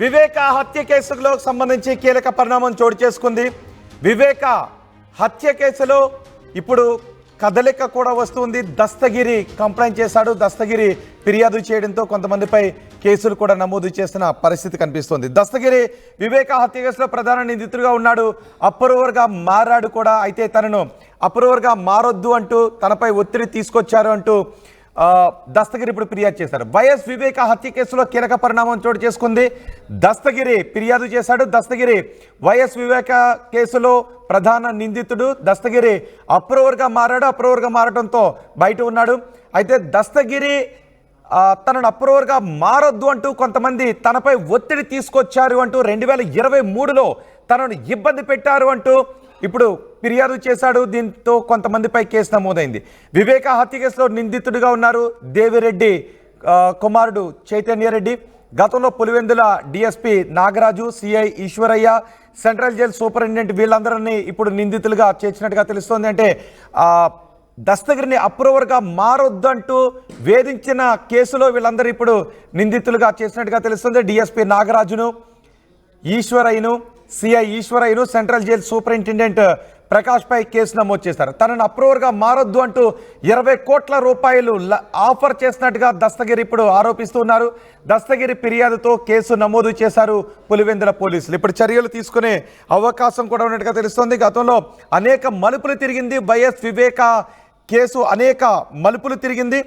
వివేక హత్య కేసులో సంబంధించి కీలక పరిణామం చోటు చేసుకుంది. వివేక హత్య కేసులో ఇప్పుడు కదలిక కూడా వస్తుంది. దస్తగిరి కంప్లైంట్ చేశాడు. దస్తగిరి ఫిర్యాదు చేయడంతో కొంతమందిపై కేసులు కూడా నమోదు చేసిన పరిస్థితి కనిపిస్తోంది. దస్తగిరి వివేక హత్య కేసులో ప్రధాన నిందితుడిగా ఉన్నాడు. అప్రూవర్గా మారాడు కూడా. అయితే తనను అప్రూవర్గా మారొద్దు అంటూ తనపై ఒత్తిడి తీసుకొచ్చారు అంటూ దస్తగిరి ఇప్పుడు ఫిర్యాదు చేశారు. వైఎస్ వివేక హత్య కేసులో కీలక పరిణామం చోటు చేసుకుంది. దస్తగిరి ఫిర్యాదు చేశాడు. దస్తగిరి వైఎస్ వివేక కేసులో ప్రధాన నిందితుడు. దస్తగిరి అప్రూవర్గా మారాడు. అప్రూవర్గా మారడంతో బయట ఉన్నాడు. అయితే దస్తగిరి తనను అప్రూవర్గా మారొద్దు అంటూ కొంతమంది తనపై ఒత్తిడి తీసుకొచ్చారు అంటూ 2023లో తనను ఇబ్బంది పెట్టారు అంటూ ఇప్పుడు ఫిర్యాదు చేశాడు. దీంతో కొంతమందిపై కేసు నమోదైంది. వివేక హత్య కేసులో నిందితుడిగా ఉన్నారు దేవిరెడ్డి కుమారుడు చైతన్యరెడ్డి. గతంలో Pulivendula DSP Nagaraju, CI Eswaraiah, central jail superintendent వీళ్ళందరినీ ఇప్పుడు నిందితులుగా చేర్చినట్టుగా తెలుస్తోంది. అంటే దస్తగిరిని అప్రూవర్గా మారొద్దంటూ వేధించిన కేసులో వీళ్ళందరూ ఇప్పుడు నిందితులుగా చేసినట్టుగా తెలుస్తుంది. డిఎస్పీ నాగరాజును, ఈశ్వరయ్యను, సిఐ ఈశ్వరయ్యను, సెంట్రల్ జైల్ సూపరింటెండెంట్ ప్రకాష్ పై కేసు నమోదు చేశారు. తనను అప్రూవర్గా మారొద్దు అంటూ 20 కోట్ల రూపాయలు ఆఫర్ చేసినట్టుగా దస్తగిరి ఇప్పుడు ఆరోపిస్తున్నారు. దస్తగిరి ఫిర్యాదుతో కేసు నమోదు చేశారు పులివెందుల పోలీసులు. ఇప్పుడు చర్యలు తీసుకునే అవకాశం కూడా ఉన్నట్టుగా తెలుస్తోంది. గతంలో అనేక మలుపులు తిరిగింది వైఎస్ వివేక కేసు. అనేక మలుపులు తిరిగింది.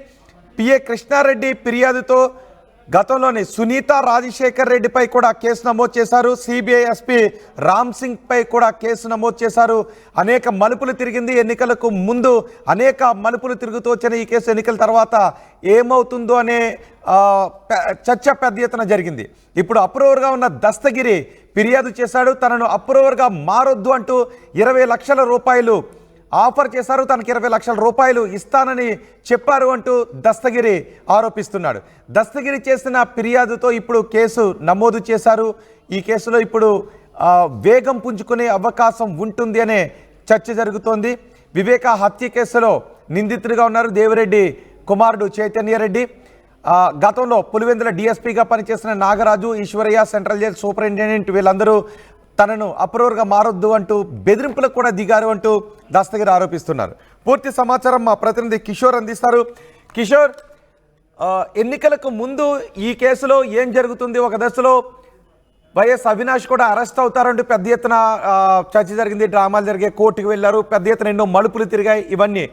పిఏ కృష్ణారెడ్డి ఫిర్యాదుతో గతంలోని సునీత రాజశేఖర్ రెడ్డిపై కూడా కేసు నమోదు చేశారు. సిబిఐ ఎస్పీ రామ్ సింగ్ పై కూడా కేసు నమోదు చేశారు. అనేక మలుపులు తిరిగింది. ఎన్నికలకు ముందు అనేక మలుపులు తిరుగుతూ వచ్చిన ఈ కేసు ఎన్నికల తర్వాత ఏమవుతుందో అనే చర్చ పెద్ద ఎత్తున జరిగింది. ఇప్పుడు అప్రూవర్గా ఉన్న దస్తగిరి ఫిర్యాదు చేశాడు. తనను అప్రూవర్గా మారొద్దు అంటూ 20 లక్షల రూపాయలు ఆఫర్ చేశారు. తనకి 20 లక్షల రూపాయలు ఇస్తానని చెప్పారు అంటూ దస్తగిరి ఆరోపిస్తున్నాడు. దస్తగిరి చేసిన ఫిర్యాదుతో ఇప్పుడు కేసు నమోదు చేశారు. ఈ కేసులో ఇప్పుడు వేగం పుంజుకునే అవకాశం ఉంటుంది అనే చర్చ జరుగుతోంది. వివేక హత్య కేసులో నిందితుడిగా ఉన్నారు దేవిరెడ్డి కుమారుడు చైతన్యరెడ్డి. గతంలో పులివెందుల డిఎస్పీగా పనిచేసిన Nagaraju, Eswaraiah, central jail superintendent వీళ్ళందరూ తనను అప్రూవర్గా మారొద్దు అంటూ బెదిరింపులకు కూడా దిగారు అంటూ దస్తగిరి ఆరోపిస్తున్నారు. పూర్తి సమాచారం మా ప్రతినిధి కిషోర్ అందిస్తారు. కిషోర్, ఎన్నికలకు ముందు ఈ కేసులో ఏం జరుగుతుంది? ఒక దశలో వైఎస్ అవినాష్ కూడా అరెస్ట్ అవుతారంటూ పెద్ద ఎత్తున చర్చ జరిగింది. డ్రామాలు జరిగాయి, కోర్టుకు వెళ్ళారు, పెద్ద ఎత్తున ఎన్నో మలుపులు తిరిగాయి ఇవన్నీ.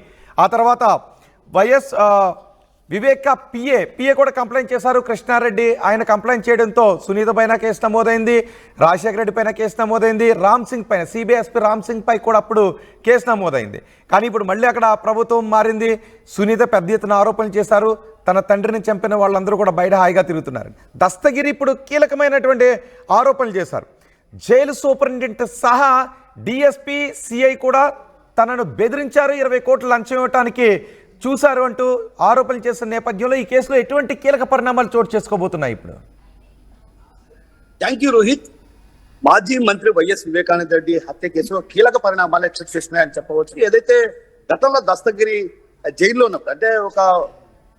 ఆ తర్వాత వైఎస్ వివేక పిఏ కూడా కంప్లైంట్ చేశారు కృష్ణారెడ్డి. ఆయన కంప్లైంట్ చేయడంతో సునీత పైన కేసు నమోదైంది, రాజశేఖర రెడ్డి పైన కేసు నమోదైంది, రామ్ సింగ్ పైన సిబిఎస్పీ రామ్ సింగ్ పై కూడా అప్పుడు కేసు నమోదైంది. కానీ ఇప్పుడు మళ్ళీ అక్కడ ప్రభుత్వం మారింది. సునీత పెద్ద ఎత్తున ఆరోపణలు చేశారు. తన తండ్రిని చంపిన వాళ్ళందరూ కూడా బయట హాయిగా తిరుగుతున్నారు. దస్తగిరి ఇప్పుడు కీలకమైనటువంటి ఆరోపణలు చేశారు. జైలు సూపరింటెండెంట్ సహా డిఎస్పీ, సిఐ కూడా తనను బెదిరించారు, 20 కోట్లు లంచం ఇవ్వటానికి చూశారు అంటూ ఆరోపణలు చేసిన నేపథ్యంలో ఈ కేసులో ఎటువంటి కీలక పరిణామాలు చోటు చేసుకోబోతున్నాయి ఇప్పుడు? Thank you Rohit. మాజీ మంత్రి వైఎస్ వివేకానంద రెడ్డి హత్య కేసులో కీలక పరిణామాలు ఎక్స్పెక్ట్ చేస్తున్నాయని చెప్పవచ్చు. ఏదైతే గతంలో దస్తగిరి జైల్లో ఉన్నప్పుడు, అంటే ఒక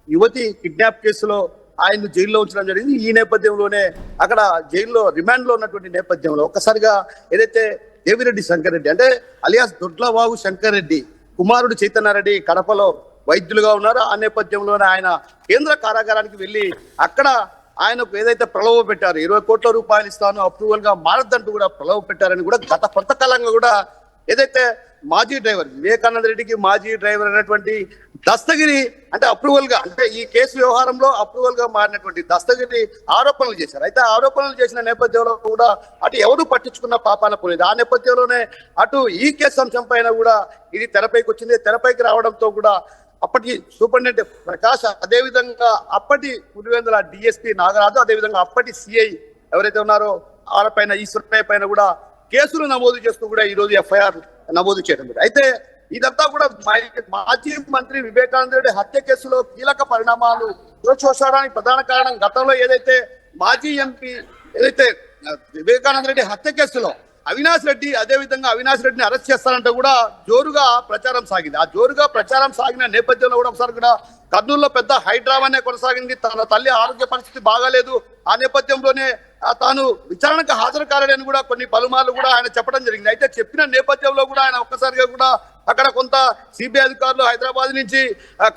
యువతి కిడ్నాప్ కేసులో ఆయన జైల్లో ఉంచడం జరిగింది. ఈ నేపథ్యంలోనే అక్కడ జైల్లో రిమాండ్ లో ఉన్నటువంటి నేపథ్యంలో ఒక్కసారిగా ఏదైతే దేవిరెడ్డి శంకర్ రెడ్డి, అంటే అలియాస్ దొడ్లబాబు శంకర్ రెడ్డి కుమారుడు చైతన్యారెడ్డి కడపలో వైద్యులుగా ఉన్నారు. ఆ నేపథ్యంలోనే ఆయన కేంద్ర కారాగారానికి వెళ్ళి అక్కడ ఆయనకు ఏదైతే ప్రలోభ పెట్టారు, 20 కోట్ల రూపాయలు ఇస్తాను, అప్రూవల్ గా మారద్దంటూ కూడా ప్రలోభ పెట్టారని కూడా గత కొంతకాలంగా కూడా ఏదైతే మాజీ డ్రైవర్ వివేకానంద రెడ్డికి మాజీ డ్రైవర్ అయినటువంటి దస్తగిరి, అంటే అప్రూవల్ గా, అంటే ఈ కేసు వ్యవహారంలో అప్రూవల్ గా మారినటువంటి దస్తగిరి ఆరోపణలు చేశారు. అయితే ఆరోపణలు చేసిన నేపథ్యంలో కూడా అటు ఎవరు పట్టించుకున్న పాపాన పోలేదు. ఆ నేపథ్యంలోనే అటు ఈ కేసు అంశం పైన కూడా ఇది తెరపైకి వచ్చింది. తెరపైకి రావడంతో కూడా అప్పటి సూపరింటెండెంట్ ప్రకాష్, అదేవిధంగా అప్పటి పులివెందుల డిఎస్పీ నాగరాజు, అదేవిధంగా అప్పటి సిఐ ఎవరైతే ఉన్నారో వాళ్ళపైన, ఈశ్వరయ్య పైన కూడా కేసులు నమోదు చేస్తూ కూడా ఈ రోజు ఎఫ్ఐఆర్ నమోదు చేయడం. అయితే ఇదంతా కూడా మాజీ మంత్రి వివేకానంద రెడ్డి హత్య కేసులో కీలక పరిణామాలు చూడడానికి ప్రధాన కారణం, గతంలో ఏదైతే మాజీ ఎంపీ ఏదైతే వివేకానంద రెడ్డి హత్య కేసులో అవినాష్ రెడ్డి అదేవిధంగా అవినాష్ రెడ్డిని అరెస్ట్ చేస్తారంటే కూడా జోరుగా ప్రచారం సాగింది. ఆ జోరుగా ప్రచారం సాగిన నేపథ్యంలో కూడా ఒకసారి కూడా కర్నూలులో పెద్ద హైడ్రామానే కొనసాగింది. తన తల్లి ఆరోగ్య పరిస్థితి బాగాలేదు. ఆ నేపథ్యంలోనే తాను విచారణకు హాజరు కాలేడని కూడా కొన్ని పలుమార్లు కూడా ఆయన చెప్పడం జరిగింది. అయితే చెప్పిన నేపథ్యంలో కూడా ఆయన ఒక్కసారిగా కూడా అక్కడ కొంత సిబిఐ అధికారులు హైదరాబాద్ నుంచి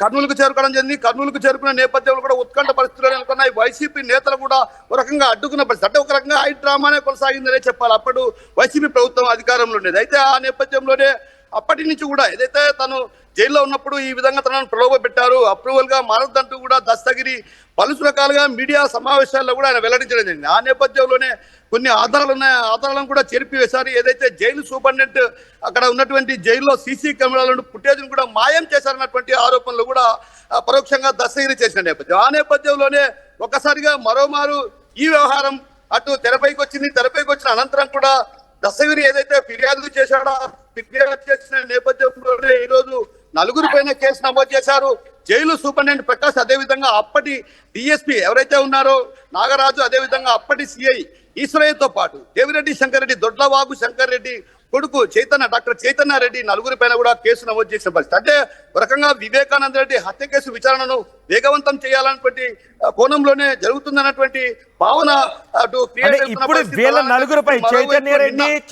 కర్నూలుకు చేరుకోవడం జరిగింది. కర్నూలుకు చేరుకున్న నేపథ్యంలో కూడా ఉత్కంఠ పరిస్థితులు నెలకొన్నాయి. వైసీపీ నేతలు కూడా ఒక రకంగా అడ్డుకున్న పరిస్థితి, అంటే ఒక రకంగా హైడ్రామానే కొనసాగిందనే చెప్పాలి. అప్పుడు వైసీపీ ప్రభుత్వం అధికారంలో ఉండేది. అయితే ఆ నేపథ్యంలోనే అప్పటి నుంచి కూడా ఏదైతే తను జైల్లో ఉన్నప్పుడు ఈ విధంగా తనను ప్రలోభ పెట్టారు, అప్రూవల్ గా మారద్దంటూ కూడా దస్తగిరి పలు రకాలుగా మీడియా సమావేశాల్లో కూడా ఆయన వెల్లడించడం జరిగింది. ఆ నేపథ్యంలోనే కొన్ని ఆధారాలు ఉన్నాయి, ఆధారాలను కూడా చెరిపివేశారు. ఏదైతే జైలు సూపరింటెండెంట్ అక్కడ ఉన్నటువంటి జైల్లో సీసీ కెమెరాలను ఫుటేజ్ను కూడా మాయం చేశారన్నటువంటి ఆరోపణలు కూడా పరోక్షంగా దస్తగిరి చేసిన నేపథ్యం. ఆ నేపథ్యంలోనే ఒక్కసారిగా మరోమారు ఈ వ్యవహారం అటు తెరపైకి వచ్చింది. తెరపైకి వచ్చిన అనంతరం కూడా దస్తగిరి ఏదైతే ఫిర్యాదు చేశాడో ఫిర్యాదు చేసిన నేపథ్యంలోనే ఈరోజు నలుగురు పైన కేసు నమోదు చేశారు. జైలు సూపరింటెండెంట్ ప్రకాష్, అదేవిధంగా అప్పటి డిఎస్పీ ఎవరైతే ఉన్నారో నాగరాజు, అదేవిధంగా అప్పటి సిఐ ఈశ్వరయ్యతో పాటు దేవిరెడ్డి శంకర్ రెడ్డి, దొడ్లవాగు శంకర్ రెడ్డి కొడుకు డాక్టర్ చైతన్య రెడ్డి నలుగురి పైన కూడా కేసు నమోదు చేసిన పరిస్థితి. అంటే ఒక రకంగా వివేకానంద రెడ్డి హత్య కేసు విచారణను వేగవంతం చేయాలన్నటువంటి కోణంలోనే జరుగుతుందన్నటువంటి భావన అటు ఇప్పుడు వీళ్ళ నలుగురుపై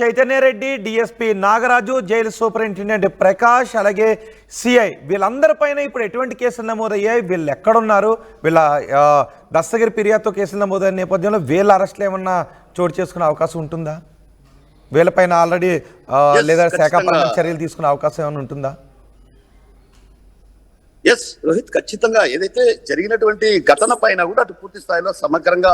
Chaitanya Reddy, DSP Nagaraju, jail superintendent Prakash, అలాగే సిఐ వీళ్ళందరిపైన ఇప్పుడు ఎటువంటి కేసులు నమోదయ్యాయి? వీళ్ళు ఎక్కడున్నారు? వీళ్ళ దస్తగిరి ఫిర్యాదుతో కేసులు నమోదైన నేపథ్యంలో వీళ్ళ అరెస్టులు ఏమన్నా చోటు చేసుకునే అవకాశం ఉంటుందా? వీళ్ళపైన ఆల్రెడీ లేదా శాఖాపరమైన చర్యలు తీసుకునే అవకాశం ఏమైనా ఉంటుందా? ఎస్ రోహిత్, ఖచ్చితంగా ఏదైతే జరిగినటువంటి ఘటన పైన కూడా అటు పూర్తి స్థాయిలో సమగ్రంగా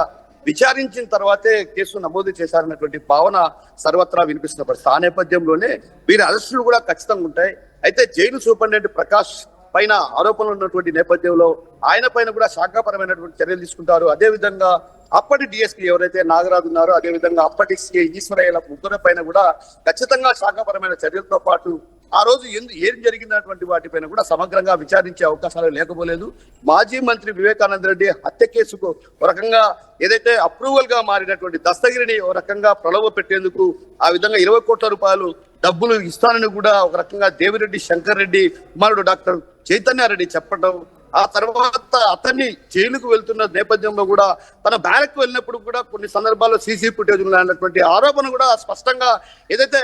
విచారించిన తర్వాతే కేసు నమోదు చేశారన్నటువంటి భావన సర్వత్రా వినిపిస్తున్న పరిస్థితి. ఆ నేపథ్యంలోనే వీరి అరెస్టులు కూడా ఖచ్చితంగా ఉంటాయి. అయితే జైలు సూపరింటెండెంట్ ప్రకాష్ పైన ఆరోపణలు ఉన్నటువంటి నేపథ్యంలో ఆయన పైన కూడా శాఖాపరమైనటువంటి చర్యలు తీసుకుంటారు. అదేవిధంగా అప్పటి డిఎస్పీ ఎవరైతే నాగరాజు ఉన్నారో, అదేవిధంగా అప్పటి సిఐ ఈశ్వరయ్యల ముగ్గురు పైన కూడా ఖచ్చితంగా శాఖాపరమైన చర్యలతో పాటు ఆ రోజు ఏం జరిగినటువంటి వాటిపైన కూడా సమగ్రంగా విచారించే అవకాశాలు లేకపోలేదు. మాజీ మంత్రి వివేకానంద రెడ్డి హత్య కేసుకు ఒక రకంగా ఏదైతే అప్రూవల్ గా మారినటువంటి దస్తగిరిని ఒక రకంగా ప్రలోభ పెట్టేందుకు ఆ విధంగా 20 కోట్ల రూపాయలు డబ్బులు ఇస్తానని కూడా ఒక రకంగా దేవిరెడ్డి శంకర్ రెడ్డి కుమారుడు డాక్టర్ చైతన్య రెడ్డి చెప్పడం, ఆ తర్వాత అతన్ని జైలుకు వెళ్తున్న నేపథ్యంలో కూడా తన బ్యారక్ వెళ్ళినప్పుడు కూడా కొన్ని సందర్భాల్లో సీసీ ఫుటేజ్ ఉన్నటువంటి ఆరోపణ కూడా స్పష్టంగా ఏదైతే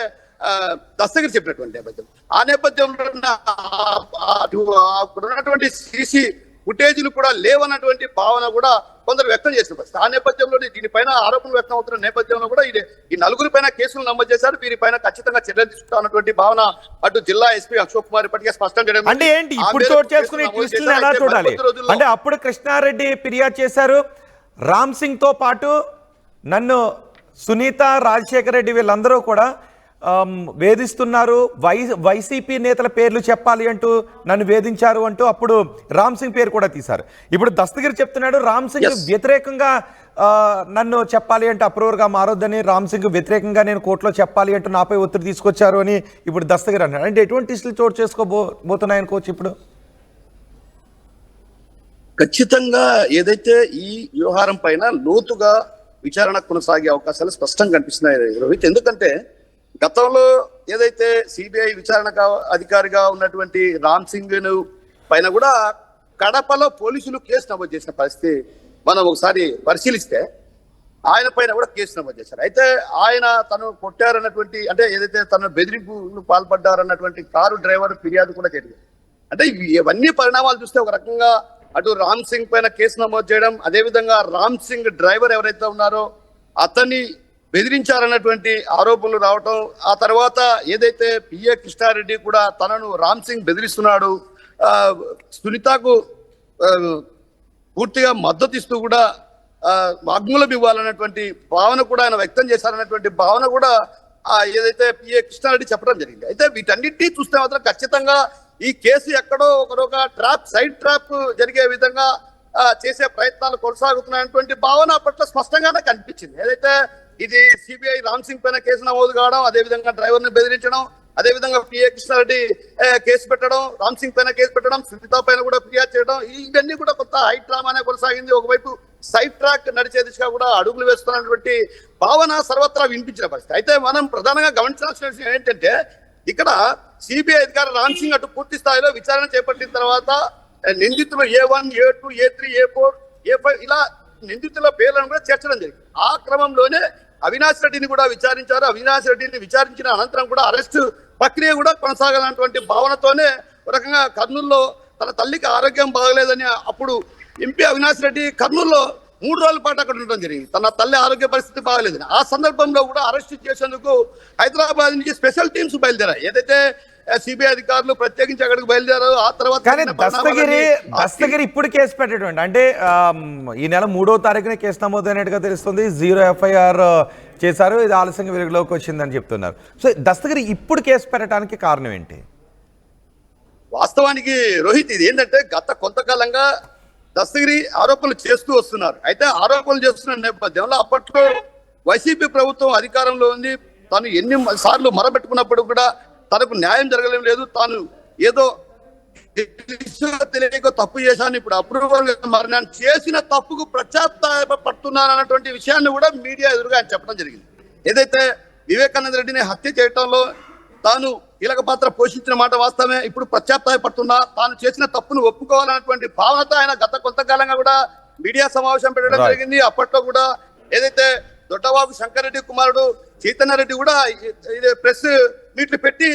దస్తగిరి చెప్పినటువంటి నేపథ్యం. ఆ నేపథ్యంలో ఉన్నటువంటి సీసీ ఫుటేజీలు కూడా లేవన్నటువంటి భావన కూడా కొందరు వ్యక్తం చేసిన పరిస్థితి. ఆ నేపథ్యంలో దీనిపైన ఆరోపణలు వ్యక్తం అవుతున్న నేపథ్యంలో కూడా ఈ నలుగురి పైన కేసులు నమోదు చేశారు. వీరిపైన ఖచ్చితంగా చర్యలు తీసుకుంటామన్నటువంటి భావన అటు జిల్లా ఎస్పీ అశోక్ కుమార్ ఇప్పటికే స్పష్టం చేయడం. అంటే ఏంటి ఇప్పుడు చోటు చేసుకునే ట్విస్టులను ఎలా చూడాలి? అంటే అప్పుడు కృష్ణారెడ్డి ఫిర్యాదు చేశారు, రామ్ సింగ్ తో పాటు నన్ను సునీత, రాజశేఖర రెడ్డి వీళ్ళందరూ కూడా వేధిస్తున్నారు, వైసీపీ నేతల పేర్లు చెప్పాలి అంటూ నన్ను వేధించారు అంటూ అప్పుడు రామ్ సింగ్ పేరు కూడా తీశారు. ఇప్పుడు దస్తగిరి చెప్తున్నాడు రామ్ సింగ్ వ్యతిరేకంగా నన్ను చెప్పాలి అంటే అప్రూవర్గా మారొద్దని, రామ్ సింగ్ వ్యతిరేకంగా నేను కోర్టులో చెప్పాలి అంటూ నాపై ఒత్తిడి తీసుకొచ్చారు అని ఇప్పుడు దస్తగిరి అన్నాడు. అంటే ఎటువంటి ఇష్యూలు చోటు చేసుకోబోతున్నాయనుకోవచ్చు ఇప్పుడు? ఖచ్చితంగా ఏదైతే ఈ వ్యవహారం పైన లోతుగా విచారణ కొనసాగే అవకాశాలు స్పష్టంగా కనిపిస్తున్నాయి రోహిత్. ఎందుకంటే గతంలో ఏదైతే సిబిఐ విచారణ అధికారిగా ఉన్నటువంటి రామ్ సింగ్ పైన కూడా కడపలో పోలీసులు కేసు నమోదు చేసిన పరిస్థితి మనం ఒకసారి పరిశీలిస్తే ఆయన పైన కూడా కేసు నమోదు చేశారు. అయితే ఆయన తను కొట్టారన్నటువంటి, అంటే ఏదైతే తను బెదిరింపులు పాల్పడ్డారన్నటువంటి కారు డ్రైవర్ ఫిర్యాదు కూడా జరిగింది. అంటే ఇవన్నీ పరిణామాలు చూస్తే ఒక రకంగా అటు రామ్ సింగ్ పైన కేసు నమోదు చేయడం, అదేవిధంగా రామ్ సింగ్ డ్రైవర్ ఎవరైతే ఉన్నారో అతన్ని బెదిరించారన్నటువంటి ఆరోపణలు రావటం, ఆ తర్వాత ఏదైతే పిఏ కృష్ణారెడ్డి కూడా తనను రామ్ సింగ్ బెదిరిస్తున్నాడు, సునీతకు పూర్తిగా మద్దతు ఇస్తూ కూడా వాగ్మూలం ఇవ్వాలన్నటువంటి భావన కూడా ఆయన వ్యక్తం చేశారన్నటువంటి భావన కూడా ఏదైతే పిఏ కృష్ణారెడ్డి చెప్పడం జరిగింది. అయితే వీటన్నిటినీ చూస్తే మాత్రం ఖచ్చితంగా ఈ కేసు ఎక్కడో ఒక సైడ్ ట్రాప్ జరిగే విధంగా చేసే ప్రయత్నాలు కొనసాగుతున్నాయన్నటువంటి భావన పట్ల స్పష్టంగానే కనిపించింది. ఏదైతే ఇది సిబిఐ రామ్ సింగ్ పైన కేసు నమోదు కావడం, అదేవిధంగా డ్రైవర్ ని బెదిరించడం, అదేవిధంగా పిఏ కృష్ణారెడ్డి కేసు పెట్టడం, రామ్ సింగ్ పైన కేసు పెట్టడం, సునీత పైన కూడా ఫిర్యాదు చేయడం, ఇవన్నీ కూడా కొత్త హై డ్రామానే కొనసాగింది. ఒకవైపు సైడ్ ట్రాక్ నడిచే దిశగా కూడా అడుగులు వేస్తున్నటువంటి భావన సర్వత్రా వినిపించిన పరిస్థితి. అయితే మనం ప్రధానంగా గమనించాల్సిన విషయం ఏంటంటే ఇక్కడ సిబిఐ అధికారి రామ్ సింగ్ అటు పూర్తి స్థాయిలో విచారణ చేపట్టిన తర్వాత నిందితులు A1, A2, A3, A4, A5 ఇలా నిందితుల పేర్లను కూడా చేర్చడం జరిగింది. ఆ క్రమంలోనే అవినాష్ రెడ్డిని కూడా విచారించారు. అవినాష్ రెడ్డిని విచారించిన అనంతరం కూడా అరెస్టు ప్రక్రియ కూడా కొనసాగాలన్నటువంటి భావనతోనే ఒక రకంగా కర్నూలులో తన తల్లికి ఆరోగ్యం బాగలేదని అప్పుడు ఎంపీ అవినాష్ రెడ్డి కర్నూలులో 3 రోజుల పాటు అక్కడ ఉండడం జరిగింది. తన తల్లి ఆరోగ్య పరిస్థితి బాగలేదని. ఆ సందర్భంలో కూడా అరెస్ట్ చేసేందుకు హైదరాబాద్ నుంచి స్పెషల్ టీమ్స్ బయలుదేరాయి. ఏదైతే సిబిఐ అధికారులు ప్రత్యేకించి అక్కడికి బయలుదేరారు. ఆ తర్వాత కానీ దస్తగిరి ఇప్పుడు కేసు పెట్టేటువంటి అంటే ఈ నెల 3వ తారీఖున కేసు నమోదైనట్టుగా తెలుస్తుంది. 0 FIR చేశారు. ఇది ఆలస్యంగా వెలుగులోకి వచ్చిందని చెప్తున్నారు. సో దస్తగిరి ఇప్పుడు కేసు పెట్టడానికి కారణం ఏంటి? వాస్తవానికి రోహిత్ ఇది ఏంటంటే గత కొంతకాలంగా దస్తగిరి ఆరోపణలు చేస్తూ వస్తున్నారు. అయితే ఆరోపణలు చేస్తున్న నేపథ్యంలో అప్పట్లో వైసీపీ ప్రభుత్వం అధికారంలో ఉంది. తాను ఎన్ని సార్లు మొరబెట్టుకున్నప్పుడు కూడా తనకు న్యాయం జరగలేం లేదు. తాను ఏదో తెలియక తప్పు చేశాను, ఇప్పుడు అప్రూవల్ మారినాను, చేసిన తప్పుకు పడుతున్నాను అన్నటువంటి విషయాన్ని కూడా మీడియా ఎదురుగా ఆయన చెప్పడం జరిగింది. ఏదైతే వివేకానంద రెడ్డిని హత్య చేయడంలో తాను కీలక పాత్ర పోషించిన మాట వాస్తవమే. ఇప్పుడు పడుతున్నా తాను చేసిన తప్పును ఒప్పుకోవాలన్నటువంటి భావనతో ఆయన గత కొంతకాలంగా కూడా మీడియా సమావేశం పెట్టడం జరిగింది. అప్పట్లో కూడా ఏదైతే దొడ్డబాబు శంకర్ రెడ్డి కుమారుడు చైతన్య రెడ్డి కూడా ప్రెస్ మీట్లు పెట్టి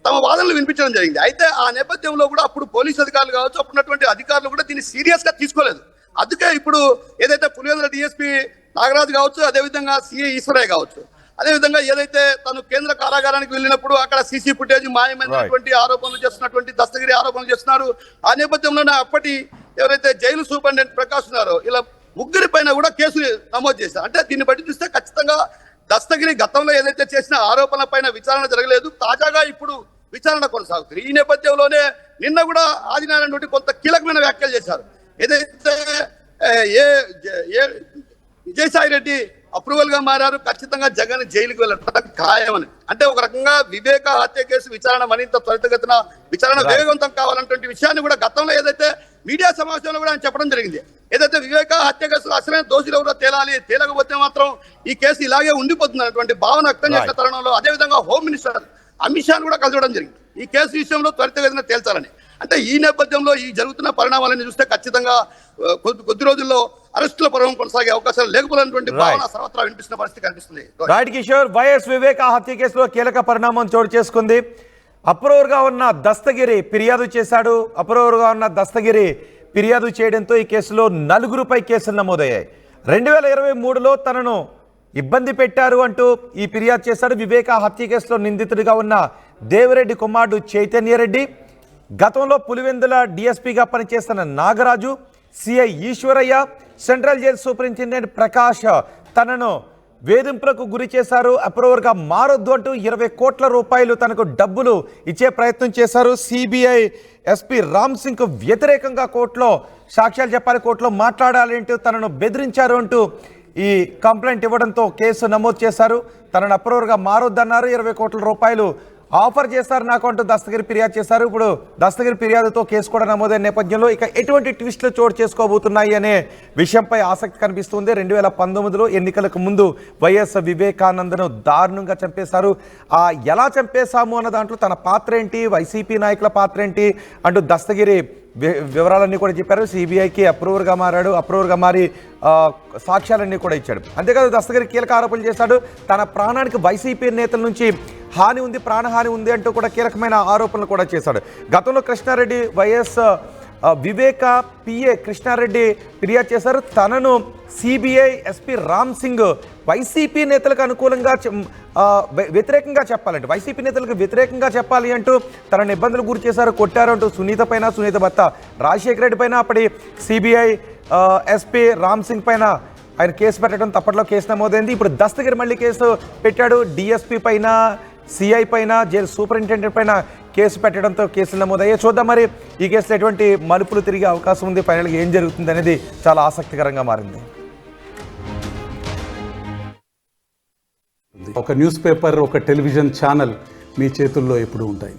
తమ వాదనలు వినిపించడం జరిగింది. అయితే ఆ నేపథ్యంలో కూడా అప్పుడు పోలీసు అధికారులు కావచ్చు, అప్పుడున్నటువంటి అధికారులు కూడా దీన్ని సీరియస్ గా తీసుకోలేదు. అందుకే ఇప్పుడు ఏదైతే పులివెందుల డిఎస్పీ నాగరాజు కావచ్చు, అదేవిధంగా సిఐ ఈశ్వరయ్య కావచ్చు, అదేవిధంగా ఏదైతే తను కేంద్ర కారాగారానికి వెళ్ళినప్పుడు అక్కడ సీసీ ఫుటేజ్ మాయమైనటువంటి ఆరోపణలు చేస్తున్నటువంటి దస్తగిరి ఆరోపణలు చేస్తున్నారు. ఆ నేపథ్యంలోనే అప్పటి ఎవరైతే జైలు సూపరింటెండెంట్ ప్రకాష్ ఉన్నారో ఇలా ముగ్గురి పైన కూడా కేసు నమోదు చేశారు. అంటే దీన్ని బట్టి చూస్తే ఖచ్చితంగా దస్తగిరి గతంలో ఏదైతే చేసిన ఆరోపణల పైన విచారణ జరగలేదు. తాజాగా ఇప్పుడు విచారణ కొనసాగుతుంది. ఈ నేపథ్యంలోనే నిన్న కూడా ఆదినారాయణ రెడ్డి కొంత కీలకమైన వ్యాఖ్యలు చేశారు. ఏదైతే విజయసాయి రెడ్డి అప్రూవల్ గా మారారు, ఖచ్చితంగా జగన్ జైలుకి వెళ్ళడం ఖాయమని. అంటే ఒక రకంగా వివేక హత్య కేసు విచారణ మరింత త్వరితగతిన విచారణ వేగవంతం కావాలన్నటువంటి విషయాన్ని కూడా గతంలో ఏదైతే మీడియా సమావేశంలో కూడా ఆయన చెప్పడం జరిగింది. ఏదైతే వివేక హత్య కేసులో అసలైన దోషులు ఎవరో తేలకపోతే మాత్రం ఈ కేసు ఇలాగే ఉండిపోతుంది అన్నటువంటి భావన వ్యక్తం చేసిన తరుణంలో అదేవిధంగా హోమ్ మినిస్టర్ అమిత్ షాను కూడా కలవడం జరిగింది ఈ కేసు విషయంలో త్వరితగతిన తేల్చాలని. అంటే ఈ నేపథ్యంలో ఈ జరుగుతున్న పరిణామాలను చూస్తే ఖచ్చితంగా కొద్ది రోజుల్లో అరెస్టుల పర్వం కొనసాగే అవకాశాలు లేకపోయినటువంటి భావన సర్వత్రా వినిపిస్తున్న పరిస్థితి కనిపిస్తుంది. రైట్ కిషోర్, వైఎస్ వివేక హత్య కేసులో కీలక పరిణామం చోటు చేసుకుంది. అప్రూవర్గా ఉన్న దస్తగిరి ఫిర్యాదు చేశాడు. అప్రూవర్గా ఉన్న దస్తగిరి ఫిర్యాదు చేయడంతో ఈ కేసులో 4గురుపై కేసులు నమోదయ్యాయి. 2023లో తనను ఇబ్బంది పెట్టారు అంటూ ఈ ఫిర్యాదు చేశాడు. వివేక హత్య కేసులో నిందితుడిగా ఉన్న దేవిరెడ్డి కుమారుడు చైతన్యరెడ్డి, గతంలో పులివెందుల డిఎస్పీగా పనిచేస్తున్న Nagaraju, CI Eswaraiah, central jail superintendent Prakash తనను వేధింపులకు గురి చేశారు. అప్రూవర్గా మారొద్దు అంటూ 20 కోట్ల రూపాయలు తనకు డబ్బులు ఇచ్చే ప్రయత్నం చేశారు. సిబిఐ ఎస్పీ రామ్ సింగ్ కు వ్యతిరేకంగా కోర్టులో సాక్ష్యాలు చెప్పాలి, కోర్టులో మాట్లాడాలి అంటూ తనను బెదిరించారు అంటూ ఈ కంప్లైంట్ ఇవ్వడంతో కేసు నమోదు చేశారు. తనను అప్రూవర్గా మారొద్దన్నారు. 20 కోట్ల రూపాయలు ఆఫర్ చేశారు నాకు అంటూ దస్తగిరి ఫిర్యాదు చేశారు. ఇప్పుడు దస్తగిరి ఫిర్యాదుతో కేసు కూడా నమోదైన నేపథ్యంలో ఇక ఎటువంటి ట్విస్టులు చోటు చేసుకోబోతున్నాయి అనే విషయంపై ఆసక్తి కనిపిస్తుంది. 2019లో ఎన్నికలకు ముందు వైఎస్ వివేకానందను దారుణంగా చంపేశారు. ఎలా చంపేశాము అన్న దాంట్లో తన పాత్ర ఏంటి, వైసీపీ నాయకుల పాత్ర ఏంటి అంటూ దస్తగిరి వివరాలన్నీ కూడా చెప్పారు. సిబిఐకి అప్రూవర్గా మారాడు, అప్రూవర్గా మారి సాక్ష్యాలన్నీ కూడా ఇచ్చాడు. అంతేకాదు దస్తగిరి కీలక ఆరోపణలు చేశాడు. తన ప్రాణానికి వైసీపీ నేతల నుంచి హాని ఉంది, ప్రాణహాని ఉంది అంటూ కూడా కీలకమైన ఆరోపణలు కూడా చేశాడు. గతంలో కృష్ణారెడ్డి వైఎస్ వివేక పిఏ కృష్ణారెడ్డి ఫిర్యాదు చేశారు. తనను CBI SP Ram Singh YCP నేతలకు అనుకూలంగా వ్యతిరేకంగా చెప్పాలంటే వైసీపీ నేతలకు వ్యతిరేకంగా చెప్పాలి అంటూ తనను ఇబ్బందులు గురి చేశారు, కొట్టారు అంటూ సునీత పైన, సునీత భర్త రాజశేఖర రెడ్డి పైన, అప్పటి సిబిఐ ఎస్పీ రామ్ సింగ్ పైన ఆయన కేసు పెట్టడం, తప్పట్లో కేసు నమోదైంది. ఇప్పుడు దస్తగిరి మళ్ళీ కేసు పెట్టాడు. డిఎస్పీ పైన, సిఐ పైన, జైలు సూపరింటెండెంట్ పైన కేసు పెట్టడంతో కేసులు నమోదయ్యాయి. చూద్దాం మరి ఈ కేసులో ఎటువంటి మలుపులు తిరిగే అవకాశం ఉంది, ఫైనల్గా ఏం జరుగుతుంది అనేది చాలా ఆసక్తికరంగా మారింది. ఒక న్యూస్ పేపర్, ఒక టెలివిజన్ ఛానల్ మీ చేతుల్లో ఎప్పుడు ఉంటాయి.